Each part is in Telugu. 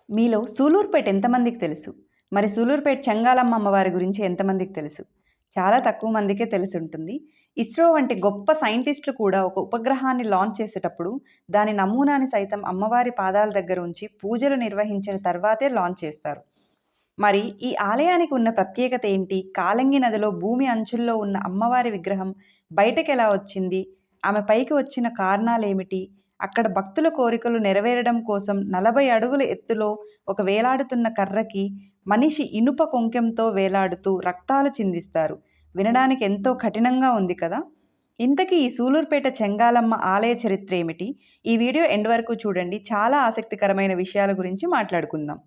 మీలో సూలూరుపేట ఎంతమందికి తెలుసు? మరి సూలూరుపేట చెంగాలమ్మ అమ్మవారి గురించి ఎంతమందికి తెలుసు? చాలా తక్కువ మందికే తెలిసుంటుంది. ఇస్రో వంటి గొప్ప సైంటిస్టులు కూడా ఒక ఉపగ్రహాన్ని లాంచ్ చేసేటప్పుడు దాని నమూనాని సైతం అమ్మవారి పాదాల దగ్గర ఉంచి పూజలు నిర్వహించిన తర్వాతే లాంచ్ చేస్తారు. మరి ఈ ఆలయానికి ఉన్న ప్రత్యేకత ఏంటి? కాలంగి నదిలో భూమి అంచుల్లో ఉన్న అమ్మవారి విగ్రహం బయటకెలా వచ్చింది? ఆమె పైకి వచ్చిన కారణాలేమిటి? అక్కడ భక్తుల కోరికలు నెరవేరడం కోసం 40 అడుగుల ఎత్తులో ఒక వేలాడుతున్న కర్రకి మనిషి ఇనుప కొంకెంతో వేలాడుతూ రక్తాలు చిందిస్తారు. వినడానికి ఎంతో కఠినంగా ఉంది కదా! ఇంతకీ ఈ సూలూరుపేట చెంగాలమ్మ ఆలయ చరిత్ర ఏమిటి? ఈ వీడియో ఎండ్ వరకు చూడండి. చాలా ఆసక్తికరమైన విషయాల గురించి మాట్లాడుకుందాం.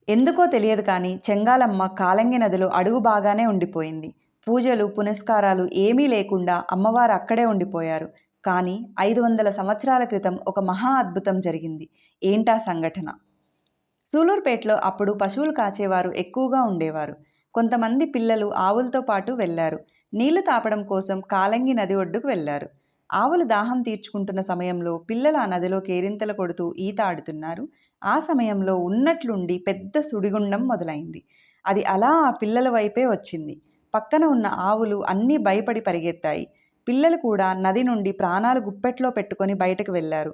ఎందుకో తెలియదు కానీ చెంగాలమ్మ కాలంగి నదిలో అడుగు బాగానే ఉండిపోయింది. పూజలు, పునస్కారాలు ఏమీ లేకుండా అమ్మవారు అక్కడే ఉండిపోయారు. కానీ 500 సంవత్సరాల క్రితం ఒక మహా అద్భుతం జరిగింది. ఏంటా సంఘటన? సూలూరుపేటలో అప్పుడు పశువులు కాచేవారు ఎక్కువగా ఉండేవారు. కొంతమంది పిల్లలు ఆవులతో పాటు వెళ్లారు. నీళ్లు తాపడం కోసం కాలంగి నది ఒడ్డుకు వెళ్లారు. ఆవులు దాహం తీర్చుకుంటున్న సమయంలో పిల్లలు ఆ నదిలో కేరింతలు కొడుతూ ఈత ఆడుతున్నారు. ఆ సమయంలో ఉన్నట్లుండి పెద్ద సుడిగుండం మొదలైంది. అది అలా ఆ పిల్లల వైపే వచ్చింది. పక్కన ఉన్న ఆవులు అన్నీ భయపడి పరిగెత్తాయి. పిల్లలు కూడా నది నుండి ప్రాణాలు గుప్పెట్లో పెట్టుకొని బయటకు వెళ్లారు.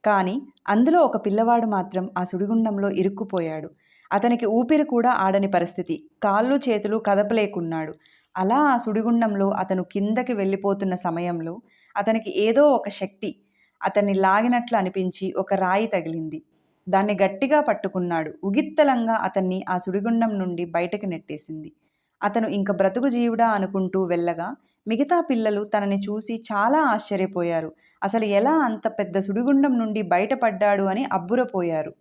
కానీ అందులో ఒక పిల్లవాడు మాత్రం ఆ సుడిగుండంలో ఇరుక్కుపోయాడు. అతనికి ఊపిరి కూడా ఆడని పరిస్థితి. కాళ్ళు చేతులు కదపలేకున్నాడు. అలా ఆ సుడిగుండంలో అతను కిందకి వెళ్ళిపోతున్న సమయంలో అతనికి ఏదో ఒక శక్తి అతన్ని లాగినట్లు అనిపించి ఒక రాయి తగిలింది. దాన్ని గట్టిగా పట్టుకున్నాడు. ఉగిత్తలంగా అతన్ని ఆ సుడిగుండం నుండి బయటకు నెట్టేసింది. అతను ఇంక బ్రతుకు జీవుడా అనుకుంటూ వెళ్ళగా మిగతా పిల్లలు తనని చూసి చాలా ఆశ్చర్యపోయారు. అసలు ఎలా అంత పెద్ద సుడిగుండం నుండి బయటపడ్డాడు అని అబ్బురపోయారు.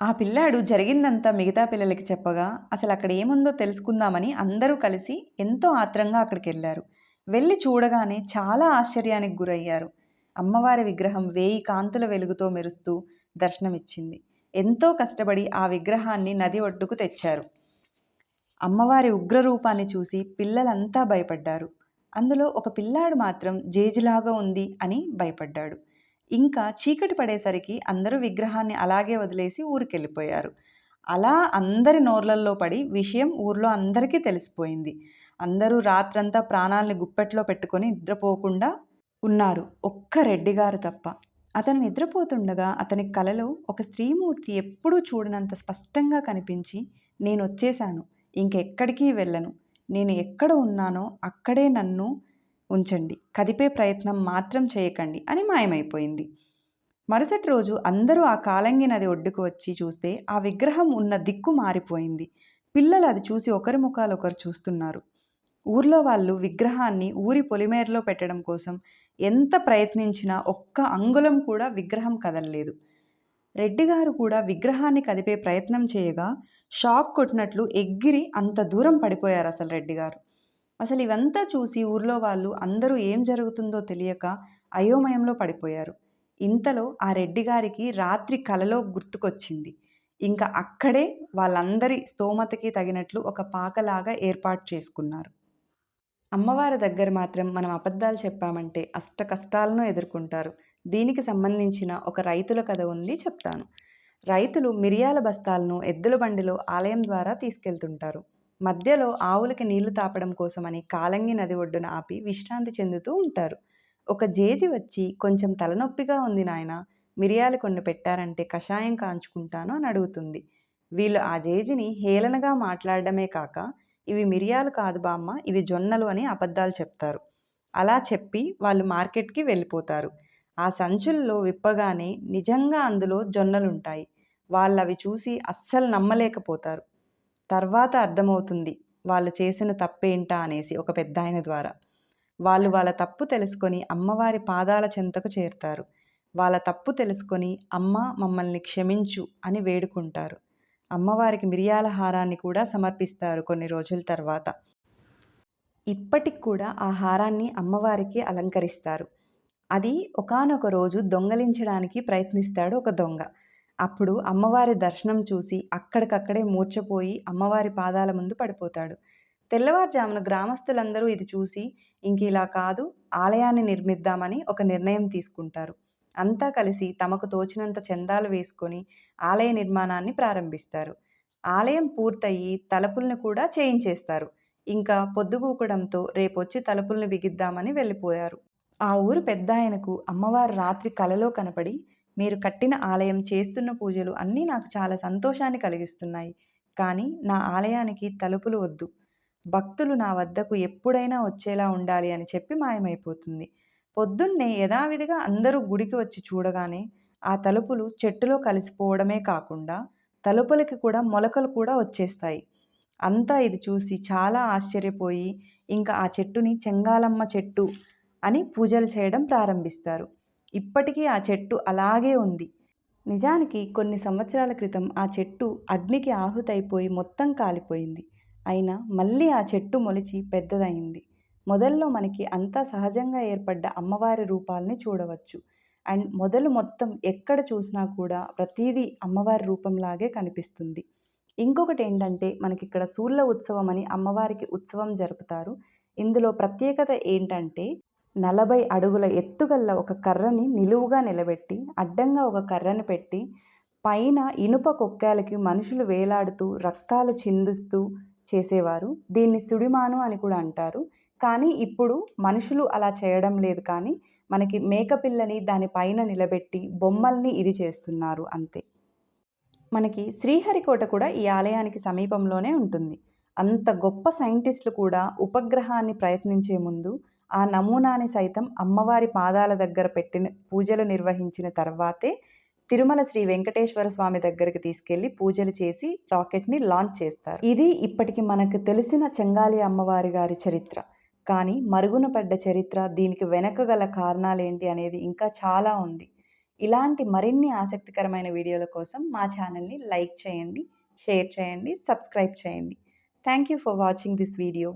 ఆ పిల్లాడు జరిగిందంతా మిగతా పిల్లలకి చెప్పగా అసలు అక్కడ ఏముందో తెలుసుకుందామని అందరూ కలిసి ఎంతో ఆత్రంగా అక్కడికెళ్ళారు. వెళ్ళి చూడగానే చాలా ఆశ్చర్యానికి గురయ్యారు. అమ్మవారి విగ్రహం 1000 కాంతుల వెలుగుతో మెరుస్తూ దర్శనమిచ్చింది. ఎంతో కష్టపడి ఆ విగ్రహాన్ని నది ఒడ్డుకు తెచ్చారు. అమ్మవారి ఉగ్రరూపాన్ని చూసి పిల్లలంతా భయపడ్డారు. అందులో ఒక పిల్లాడు మాత్రం జేజులాగా ఉంది అని భయపడ్డాడు. ఇంకా చీకటి పడేసరికి అందరూ విగ్రహాన్ని అలాగే వదిలేసి ఊరికెళ్ళిపోయారు. అలా అందరి నోర్లల్లో పడి విషయం ఊర్లో అందరికీ తెలిసిపోయింది. అందరూ రాత్రంతా ప్రాణాల్ని గుప్పెట్లో పెట్టుకొని నిద్రపోకుండా ఉన్నారు. ఒక్క రెడ్డిగారు తప్ప. అతను నిద్రపోతుండగా అతని కలలో ఒక స్త్రీమూర్తి ఎప్పుడూ చూడనంత స్పష్టంగా కనిపించి, నేనొచ్చేశాను. ఇంకెక్కడికి వెళ్ళను. నేను ఎక్కడ ఉన్నానో అక్కడే నన్ను ఉంచండి. కదిపే ప్రయత్నం మాత్రం చేయకండి అని మాయమైపోయింది. మరుసటి రోజు అందరూ ఆ కాలంగి నది ఒడ్డుకు వచ్చి చూస్తే ఆ విగ్రహం ఉన్న దిక్కు మారిపోయింది. పిల్లలు అది చూసి ఒకరి ముఖాలు ఒకరు చూస్తున్నారు. ఊర్లో వాళ్ళు విగ్రహాన్ని ఊరి పొలిమేరలో పెట్టడం కోసం ఎంత ప్రయత్నించినా ఒక్క అంగుళం కూడా విగ్రహం కదలలేదు. రెడ్డిగారు కూడా విగ్రహాన్ని కదిపే ప్రయత్నం చేయగా షాక్ కొట్టినట్లు ఎగిరి అంత దూరం పడిపోయారు అసలు రెడ్డిగారు. అసలు ఇవంతా చూసి ఊర్లో వాళ్ళు అందరూ ఏం జరుగుతుందో తెలియక అయోమయంలో పడిపోయారు. ఇంతలో ఆ రెడ్డిగారికి రాత్రి కలలో గుర్తుకొచ్చింది. ఇంకా అక్కడే వాళ్ళందరి స్తోమతకి తగినట్లు ఒక పాకలాగా ఏర్పాటు చేసుకున్నారు. అమ్మవారి దగ్గర మాత్రం మనం అబద్ధాలు చెప్పామంటే అష్ట కష్టాలను ఎదుర్కొంటారు. దీనికి సంబంధించిన ఒక రైతుల కథ ఉంది, చెప్తాను. రైతులు మిరియాల బస్తాలను ఎద్దుల బండిలో ఆలయం ద్వారా తీసుకెళ్తుంటారు. మధ్యలో ఆవులకి నీళ్లు తాపడం కోసమని కాలంగి నది ఒడ్డున ఆపి విశ్రాంతి చెందుతూ ఉంటారు. ఒక జేజి వచ్చి, కొంచెం తలనొప్పిగా ఉంది నాయనా, మిరియాలు కొన్ని పెట్టారంటే కషాయం కాంచుకుంటాను అని అడుగుతుంది. వీళ్ళు ఆ జేజిని హేళనగా మాట్లాడడమే కాక, ఇవి మిరియాలు కాదు బామ్మ, ఇవి జొన్నలు అని అబద్ధాలు చెప్తారు. అలా చెప్పి వాళ్ళు మార్కెట్కి వెళ్ళిపోతారు. ఆ సంచుల్లో విప్పగానే నిజంగా అందులో జొన్నలుంటాయి. వాళ్ళవి చూసి అస్సలు నమ్మలేకపోతారు. తర్వాత అర్థమవుతుంది వాళ్ళు చేసిన తప్పేంటా అనేసి ఒక పెద్దాయన ద్వారా. వాళ్ళు వాళ్ళ తప్పు తెలుసుకొని అమ్మవారి పాదాల చెంతకు చేరుతారు. వాళ్ళ తప్పు తెలుసుకొని అమ్మ మమ్మల్ని క్షమించు అని వేడుకుంటారు. అమ్మవారికి మిరియాల హారాన్ని కూడా సమర్పిస్తారు కొన్ని రోజుల తర్వాత. ఇప్పటికి కూడా ఆ హారాన్ని అమ్మవారికి అలంకరిస్తారు. అది ఒకానొక రోజు దొంగలించడానికి ప్రయత్నిస్తాడు ఒక దొంగ. అప్పుడు అమ్మవారి దర్శనం చూసి అక్కడికక్కడే మూర్ఛపోయి అమ్మవారి పాదాల ముందు పడిపోతాడు. తెల్లవారుజామున గ్రామస్తులందరూ ఇది చూసి ఇంక ఇలా కాదు, ఆలయాన్ని నిర్మిద్దామని ఒక నిర్ణయం తీసుకుంటారు. అంతా కలిసి తమకు తోచినంత చందాలు వేసుకొని ఆలయ నిర్మాణాన్ని ప్రారంభిస్తారు. ఆలయం పూర్తయ్యి తలుపుల్ని కూడా చేయించేస్తారు. ఇంకా పొద్దుగూకడంతో రేపొచ్చి తలుపుల్ని బిగిద్దామని వెళ్ళిపోయారు. ఆ ఊరు పెద్దాయనకు అమ్మవారు రాత్రి కలలో కనపడి, "మీరు కట్టిన ఆలయం, చేస్తున్న పూజలు అన్నీ నాకు చాలా సంతోషాన్ని కలిగిస్తున్నాయి. కానీ నా ఆలయానికి తలుపులు వద్దు. భక్తులు నా వద్దకు ఎప్పుడైనా వచ్చేలా ఉండాలి" అని చెప్పి మాయమైపోతుంది. పొద్దున్నే యథావిధిగా అందరూ గుడికి వచ్చి చూడగానే ఆ తలుపులు చెట్టులో కలిసిపోవడమే కాకుండా తలుపులకి కూడా మొలకలు కూడా వచ్చేస్తాయి. అంతా ఇది చూసి చాలా ఆశ్చర్యపోయి ఇంకా ఆ చెట్టుని చెంగాలమ్మ చెట్టు అని పూజలు చేయడం ప్రారంభిస్తారు. ఇప్పటికీ ఆ చెట్టు అలాగే ఉంది. నిజానికి కొన్ని సంవత్సరాల క్రితం ఆ చెట్టు అగ్నికి ఆహుతైపోయి మొత్తం కాలిపోయింది. అయినా మళ్ళీ ఆ చెట్టు మొలిచి పెద్దదయింది. మొదల్లో మనకి అంతా సహజంగా ఏర్పడ్డ అమ్మవారి రూపాల్ని చూడవచ్చు. అండ్ మొదలు మొత్తం ఎక్కడ చూసినా కూడా ప్రతీదీ అమ్మవారి రూపంలాగే కనిపిస్తుంది. ఇంకొకటేంటంటే మనకిక్కడ సూళ్ళ ఉత్సవం అని అమ్మవారికి ఉత్సవం జరుపుతారు. ఇందులో ప్రత్యేకత ఏంటంటే 40 అడుగుల ఎత్తుగల్ల ఒక కర్రని నిలువుగా నిలబెట్టి, అడ్డంగా ఒక కర్రని పెట్టి, పైన ఇనుప కొక్కేలకి మనుషులు వేలాడుతూ, రక్తాలు చిందిస్తూ చేసేవారు. దీన్ని సుడిమాను అని కూడా అంటారు. కానీ ఇప్పుడు మనుషులు అలా చేయడం లేదు కానీ, మనకి మేకపిల్లని దాని పైన నిలబెట్టి, బొమ్మల్ని ఇది చేస్తున్నారు అంతే. మనకి శ్రీహరికోట కూడా ఈ ఆలయానికి సమీపంలోనే ఉంటుంది. అంత గొప్ప సైంటిస్టులు కూడా ఉపగ్రహాన్ని ప్రయత్నించే ముందు ఆ నమూనాని సైతం అమ్మవారి పాదాల దగ్గర పెట్టిన పూజలు నిర్వహించిన తర్వాతే తిరుమల శ్రీ వెంకటేశ్వర స్వామి దగ్గరికి తీసుకెళ్లి పూజలు చేసి రాకెట్‌ని లాంచ్ చేస్తారు. ఇది ఇప్పటికి మనకు తెలిసిన చెంగాలి అమ్మవారి గారి చరిత్ర. కానీ మరుగున పడ్డ చరిత్ర, దీనికి వెనక గల కారణాలేంటి అనేది ఇంకా చాలా ఉంది. ఇలాంటి మరిన్ని ఆసక్తికరమైన వీడియోల కోసం మా ఛానల్‌ని లైక్ చేయండి, షేర్ చేయండి, సబ్స్క్రైబ్ చేయండి. Thank you for watching this video.